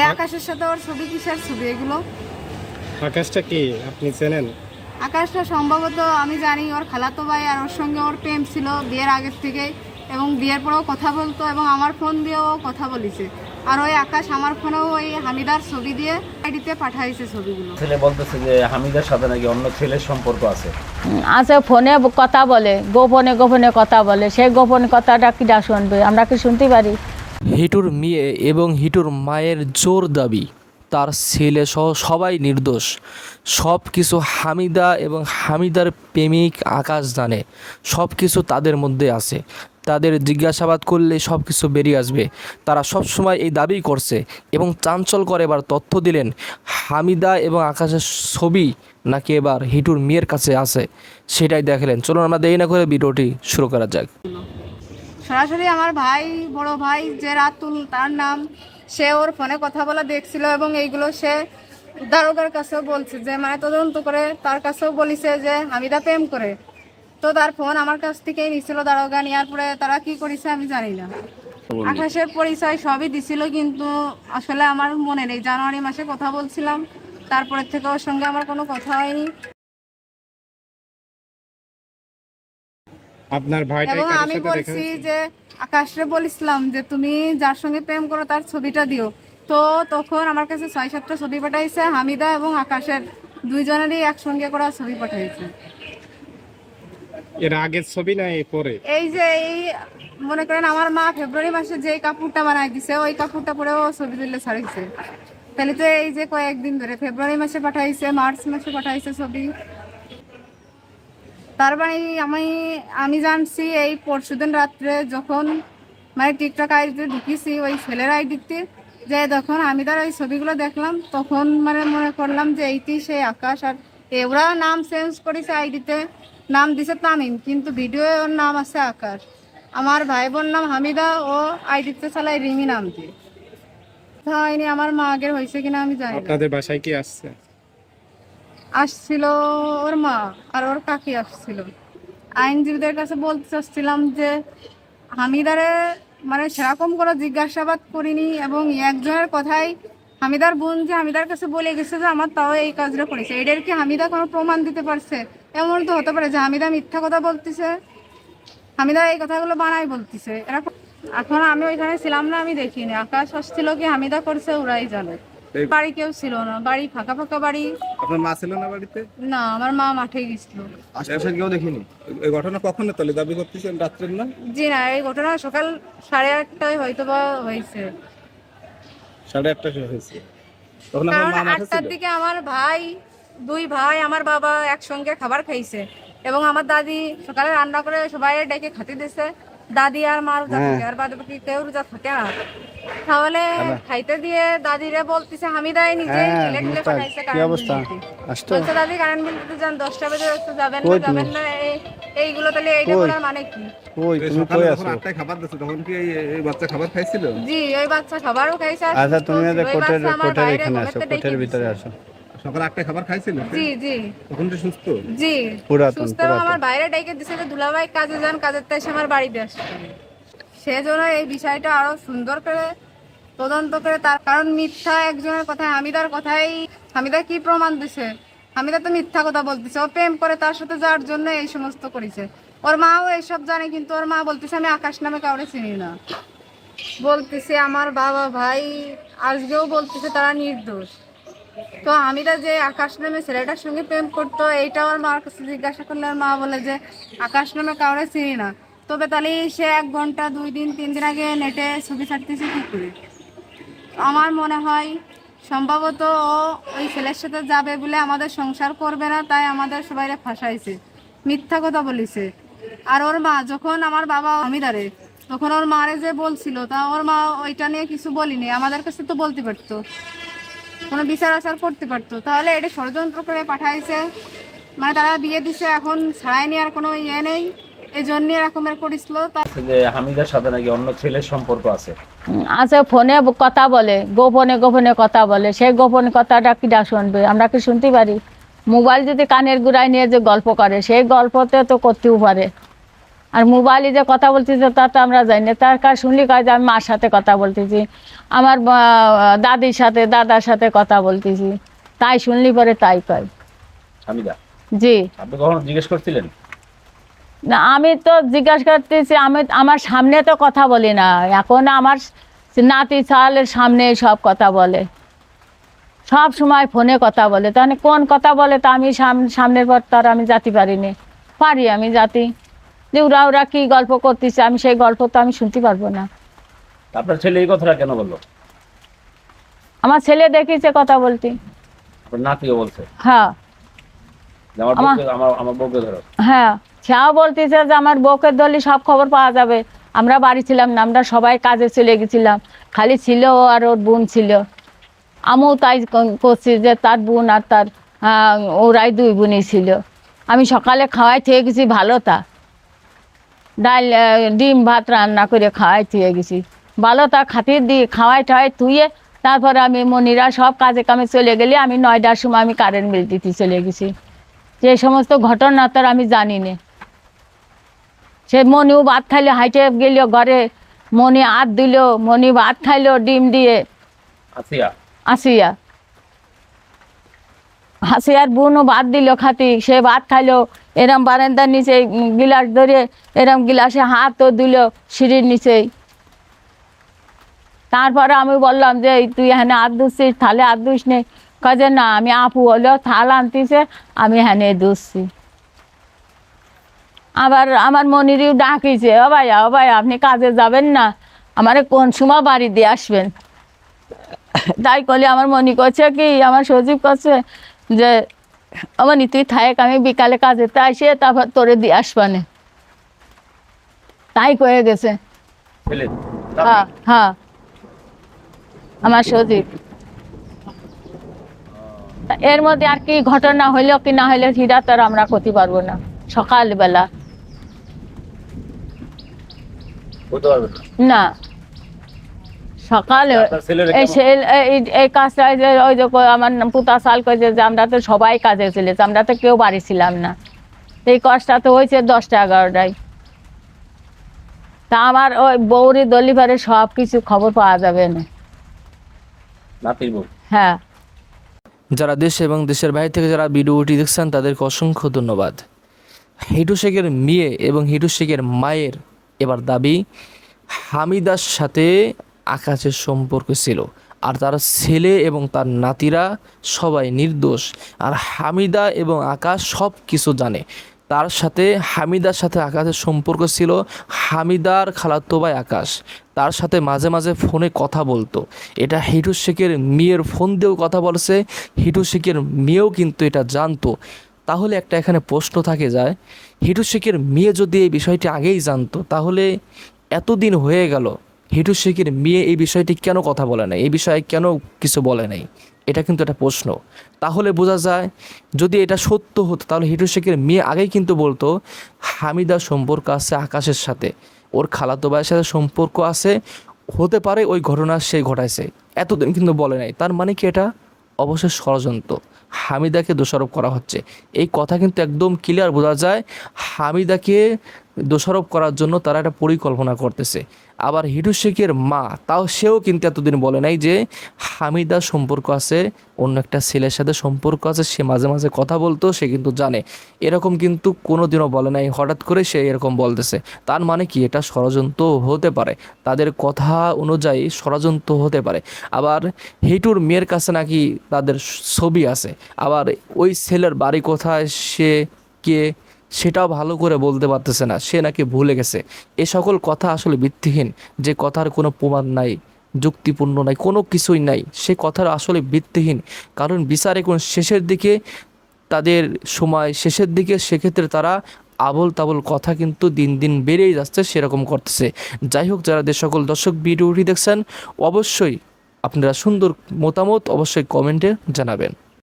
এই আকাশের সাথে ওর ছবি, কিসের ছবি এগুলো? আকাশটা কি আপনি চেনেন? আকাশটা সম্ভবত আমি জানি ওর খালাতো ভাই, আর ওর সঙ্গে ওর প্রেম ছিল বিয়ের আগের থেকে, এবং বিয়ের পরেও কথা বলতো, এবং আমার ফোন দিয়েও কথা বলেছে। আর ওই আকাশ আমার ফোনেও ওই হামিদার ছবি দিয়ে আইডিতে পাঠাইছে ছবিগুলো। ছেলে বলতেছে যে হামিদার সাথে নাকি অন্য ছেলের সম্পর্ক আছে। আছে, ফোনে কথা বলে, গোপনে গোপনে কথা বলে। সেই গোপন কথাটা কিটা শুনবে? আমরা কি শুনতে পারি? হিটুর মেয়ে এবং হিটুর মায়ের জোর দাবি তার ছেলে সহ সবাই নির্দোষ। সব কিছু হামিদা এবং হামিদার প্রেমিক আকাশ জানে। সব কিছু তাদের মধ্যে আছে। তাদের জিজ্ঞাসাবাদ করলে সব কিছু বেরিয়ে আসবে। তারা সব সময় এই দাবি করছে এবং চাঞ্চল্যকর এবার তথ্য দিলেন হামিদা এবং আকাশের ছবি নাকি এবার হিটুর মেয়ের কাছে আছে। সেটাই দেখালেন। চলুন আমরা দেরি না করে ভিডিওটি শুরু করা যাক। সরাসরি আমার ভাই, বড় ভাই যে রাতুল তার নাম, সে ওর ফোনে কথা বলা দেখছিল, এবং এইগুলো সে দারোগার কাছেও বলছে, যে মানে তদন্ত করে তার কাছেও বলিছে যে হামিদা প্রেম করে। তো তার ফোন আমার কাছ থেকেই নিছিল দারোগা, নেওয়ার পরে তারা কি করেছে আমি জানি না। আকাশের পরিচয় সবই দিছিল, কিন্তু আসলে আমার মনে নেই। জানুয়ারি মাসে কথা বলছিলাম, তারপরের থেকে ওর সঙ্গে আমার কোনো কথা হয়নি। আপনার ভাইটাই এবং কার আমি সাথে দেখা বলছি হয়েছে? যে আকাশরে বলেছিলাম যে তুমি যার সঙ্গে প্রেম করো তার ছবিটা দিও। তো তখন আমার কাছে 6-7টা ছবি পাঠাইছে, হামিদা এবং আকাশের দুইজনেরই একসঙ্গে করা ছবি পাঠাইছে। এর আগের ছবি না এই পরে? এই যে এই মনে করেন আমার মা ফেব্রুয়ারি মাসে যে কাপড়টা বানাই দিছে, ওই কাপড়টা পরেও ছবি তুলে ছাড়িয়েছে। তাহলে তো এই যে কয়েকদিন ধরে ফেব্রুয়ারি মাসে পাঠাইছে, মার্চ মাসে পাঠাইছে ছবি। তার মানে আমি জানছি এই পরশুদিন রাত্রে যখন মানে টিকটক আইডিতে ঢুকিয়েছি ওই ছেলের আইডিতে, যে তখন আমি তার ওই ছবিগুলো দেখলাম, তখন মানে মনে করলাম যে এইটি সেই আকাশ। আর ওরা নাম চেঞ্জ করেছে, আইডিতে নাম দিছে তামিম, কিন্তু ভিডিও ওর নাম আছে আকাশ। আমার ভাই বোন নাম হামিদা, ও আইডিতে চালায় রিমি নাম দিয়ে। হয়নি, আমার মা আগের হয়েছে কিনা আমি জানি না। আপনাদের বাসায় কি আসছে? আসছিল ওর মা আর ওর কাকি আসছিল। আইনজীবীদের কাছে বলতে চাচ্ছিলাম যে হামিদারে মানে সেরকম কোনো জিজ্ঞাসাবাদ করিনি, এবং একজনের কথাই হামিদার বোন যে হামিদার কাছে বলে গেছে যে আমার তাও এই কাজটা করেছে। এটার কি হামিদা কোনো প্রমাণ দিতে পারছে? এমন তো হতে পারে যে হামিদা মিথ্যা কথা বলতেছে, হামিদা এই কথাগুলো বানাই বলতেছে এরকম। এখন আমি ওইখানে ছিলাম না, আমি দেখিনি। আকাশ আসছিল কি হামিদা করছে ওরাই জানে। বাড়ি কেউ ছিল না, বাড়ি ফাঁকা ফাঁকা বাড়ি। আপনার মা ছিল না বাড়িতে? না, আমার মা মাঠে গেছিল। আশেপাশে কেউ দেখিনি? এই ঘটনা কখন তলে দাবি করতেছেন রাত্রের না? জি না, এই ঘটনা সকাল 8:30টায় হয়তো বা হয়েছে। 8:30 হয়েছে। তখন আপনার কারণ মা মাঠে 8টার ছিল? দিকে আমার ভাই, দুই ভাই, আমার বাবা একসঙ্গে খাবার খাইছে, এবং আমার দাদি সকালে রান্না করে সবাই ডেকে খেতে দিছে। দাদি আর মা রোজা থাকে, আর বাদ বাকি কেউ রোজা থাকে না। তাহলে খাইতে দিয়ে দাদিরে বলতেছে হামিদাই নিজে ঠেলে ঠেলে পাঠাইছে কারেন্ট বিল দিতে। বলছে দাদি কারেন্ট বিল দিতে যান, 10টা বাজে যাবেন না এইগুলো। তাহলে এইটা করার মানে কি? এই সকালে যখন 8টায় খাবার দিচ্ছে তখন কি এই বাচ্চা খাবার খাইছিল? জি, ওই বাচ্চা খাবারও খাইছে। আর আচ্ছা, তুমি সুস্থ ছিল। ওই কোটের বাচ্চা আমার কোটের বাইরে এখানে ঘুমাতে আসো, ডেকে কোটের ভিতরে দিছে। আসো। সকালে 8টায় খাবার খাইছিল? জি জি তখন কি সুস্থ? জি, পুরাতন, সুস্থ। আমার বাইরে ডেকে দিছে যে দুলাভাই কাজে যান, কাজের তাই আমার বাড়িতে আসছে। সেজন্য এই বিষয়টা আরো সুন্দর করে তদন্ত করে, তার কারণ মিথ্যা একজনের কথায়, হামিদার কথাই হামিদা কি প্রমাণ দিছে? হামিদা তো মিথ্যা কথা বলতেছে। ও প্রেম করে তার সাথে যাওয়ার জন্য এই সমস্ত করেছে। ওর মাও এইসব জানে, কিন্তু ওর মা বলতেছে আমি আকাশ নামে কাউরে চিনি না। বলতেছে আমার বাবা ভাই আজকেও বলতেছে তারা নির্দোষ। তো হামিদা যে আকাশ নামে ছেলেটার সঙ্গে প্রেম করতো, এইটা ওর মার কাছে জিজ্ঞাসা করলে ওর মা বলে যে আকাশ নামে কাউরে চিনি না। তবে তাহলে সে 1 ঘন্টা 2 দিন 3 দিন আগে নেটে ছবি ছাড়তেছে কি করে? আমার মনে হয় সম্ভবত ও ওই ছেলের সাথে যাবে বলে আমাদের সংসার করবে না, তাই আমাদের সবাইরে ফাঁসাইছে, মিথ্যা কথা বলেছে। আর ওর মা যখন আমার বাবা হামিদারে, তখন ওর মারে যে বলছিল, তা ওর মা ওইটা নিয়ে কিছু বলিনি। আমাদের কাছে তো বলতে পারতো, কোনো বিচার আচার করতে পারতো। তাহলে এটা ষড়যন্ত্র করে পাঠাইছে, মানে তারা বিয়ে দিছে, এখন ছাড়াই নেওয়ার কোনো ইয়ে নেই, এই জন্য এরকমের করেছিল। যে হামিদার সাথে নাকি অন্য ছেলের সম্পর্ক আছে। আছে, ফোনে কথা বলে, গোপনে গোপনে কথা বলে। সেই গোপন কথাটা কিটা শুনবে? আমরা কি শুনতে পারি? মোবাইল যদি কানের গুড়ায় নিয়ে যে গল্প করে, সেই গল্পতে তো করতেও পারে। আর মোবাইলে যে কথা বলতেছে তা তো আমরা জানি না। তার কার শুনলি কয় যে আমি মার সাথে কথা বলতেছি, আমার দাদির সাথে দাদার সাথে কথা বলতেছি, তাই শুনলি পরে তাই কয়। হামিদা, জি আপনি কখনো জিজ্ঞেস করছিলেন? না, আমি তো জিজ্ঞাসা করতেছি, আমি আমার সামনে তো কথা বলি না। এখন আমার নাতি ছালের সামনে সব কথা বলে, সব সময় ফোনে কথা বলে। তাহলে কোন কথা বলে তা আমি সামনের পর তার আমি জাতি পারিনি, পারি আমি জাতি যে ওরা কি গল্প করতেছে, আমি সেই গল্প তো আমি শুনতে পারবো না। আপনার ছেলে এই কথাটা কেন বললো? আমার ছেলে দেখিছে কথা বলতে। আপনার নাতিও বলছে হ্যাঁ যে আমার বউকে ধরো? হ্যাঁ, সেও বলতেছে যে আমার বউকে ধরলে সব খবর পাওয়া যাবে। আমরা বাড়ি ছিলাম না, আমরা সবাই কাজে চলে গেছিলাম, খালি ছিল ও আর ওর বোন ছিল। আমিও তাই করছি যে তার বোন আর তার ওরাই দুই বোনই ছিল। আমি সকালে খাওয়াই থেকে গেছি ভালো, তা ডাল ডিম ভাত রান্না করে খাওয়াই থুয়ে গেছি ভালো, তা খাতির দিয়ে খাওয়াই ঠাওয়াই থুয়ে তারপরে আমি মনিরা সব কাজে কামে চলে গেলে আমি 9টার সময় আমি কারেন্ট বিল দিতে চলে গেছি। যে সমস্ত ঘটনা তার আমি জানি না। সে মনিও ভাত খাইলো, হাইটে গেল ঘরে, মনি হাত দিল, মনি ভাত খাইলো ডিম দিয়ে। আসিয়ার বোনও ভাত দিল খাতি, সে ভাত খাইলো, এরম বারান্দার নিচে গিলাস ধরে এরম গিলাসে হাতও দিল সিঁড়ির নিচেই। তারপরে আমি বললাম যে তুই এখানে হাত ধুচ্ছিস, থালে হাত ধুস নে? কাজে না, আমি আপু হলেও থাল আনতেছে, আমি এখানে ধুচ্ছি। আবার আমার মনিরিও ডাকিছে, ও ভাই আপনি কাজে যাবেন না, আমারে কোন সময় বাড়ি দিয়ে আসবেন? তাই করলে আমার মনি করছে কি, আমার সজীব করছে যে অমনি তুই থাক, আমি বিকালে কাজেতে আসে তারপর তোরে দিয়ে আসবানে। তাই করে গেছে। হ্যাঁ হ্যাঁ, আমার সজীব। এর মধ্যে আর কি ঘটনা হইলো কি না হইলো সেটা তো আর আমরা করতে পারবো না। সকালবেলা না, সকালে এই কাজটা ওই যে আমার পুতা সাল করেছে যে আমরা তো সবাই কাজে চলেছি, আমরা তো কেউ বাড়ি ছিলাম না। এই কাজটা তো হয়েছে 10টা 11টায়। তা আমার ওই বৌরি দলিভারে সব কিছু খবর পাওয়া যাবে না। হ্যাঁ, যারা দেশ এবং দেশের বাইরে থেকে যারা ভিডিওটি দেখছেন তাদেরকে অসংখ্য ধন্যবাদ। হিটু শেখের মেয়ে এবং হিটু শেখের মায়ের এবার দাবি হামিদার সাথে আকাশের সম্পর্ক ছিল, আর তার ছেলে এবং তার নাতিরা সবাই নির্দোষ। আর হামিদা এবং আকাশ সব কিছু জানে। তার সাথে হামিদার সাথে আকাশের সম্পর্ক ছিল। হামিদার খালাতো ভাই আকাশ তার সাথে মাঝে মাঝে ফোনে কথা বলতো। এটা হিটু শেখের মেয়ের ফোন দিয়েও কথা বলছে, হিটু শেখের মেয়েও কিন্তু এটা জানতো। তাহলে একটা এখানে প্রশ্ন থাকে যায়, হিটু শেখের মেয়ে যদি এই বিষয়টি আগেই জানতো তাহলে এতদিন হয়ে গেল হিটু শেখের মেয়ে এই বিষয়টি কেন কথা বলে নাই, এই বিষয়ে কেন কিছু বলে নাই? এটা কিন্তু একটা প্রশ্ন। তাহলে বোঝা যায় যদি এটা সত্য হতো তাহলে হিটু শেখের মেয়ে আগেই কিন্তু বলতো হামিদার সম্পর্ক আছে আকাশের সাথে, ওর খালাতো ভাইয়ের সাথে সম্পর্ক আছে, হতে পারে ওই ঘটনা সে ঘটাইছে। এতদিন কিন্তু বলে নাই, তার মানে কি এটা অবশ্যই ষড়যন্ত্র, হামিদাকে দোষারোপ করা হচ্ছে। এই কথা কিন্তু একদম ক্লিয়ার বোঝা যায়, হামিদাকে দোষারোপ করার জন্য তারা একটা পরিকল্পনা করতেছে। আবার হিটু শেখের মা তাও সেও কিন্তু এতদিন বলে নাই যে হামিদার সম্পর্ক আছে, অন্য একটা ছেলের সাথে সম্পর্ক আছে, সে মাঝে মাঝে কথা বলতো, সে কিন্তু জানে। এরকম কিন্তু কোনো দিনও বলে নাই, হঠাৎ করে সে এরকম বলতেছে। তার মানে কি এটা ষড়যন্ত্র হতে পারে, তাদের কথা অনুযায়ী ষড়যন্ত্র হতে পারে। আবার হিটুর মেয়ের কাছে নাকি তাদের ছবি আছে, আবার ওই ছেলের বাড়ি কোথায়, সে কে সেটাও ভালো করে বলতে পারতেছে না, সে নাকি ভুলে গেছে। এ সকল কথা আসলে ভিত্তিহীন, যে কথার কোনো প্রমাণ নাই, যুক্তিপূর্ণ নাই, কোনো কিছুই নাই, সে কথার আসলে ভিত্তিহীন। কারণ বিচার এখন শেষের দিকে, তাদের সময় শেষের দিকে, সেক্ষেত্রে তারা আবল তাবল কথা কিন্তু দিন দিন বেড়েই যাচ্ছে, সেরকম করতেছে। যাই হোক, যারা যে সকল দর্শক ভিডিওটি দেখছেন অবশ্যই আপনারা সুন্দর মতামত অবশ্যই কমেন্টে জানাবেন।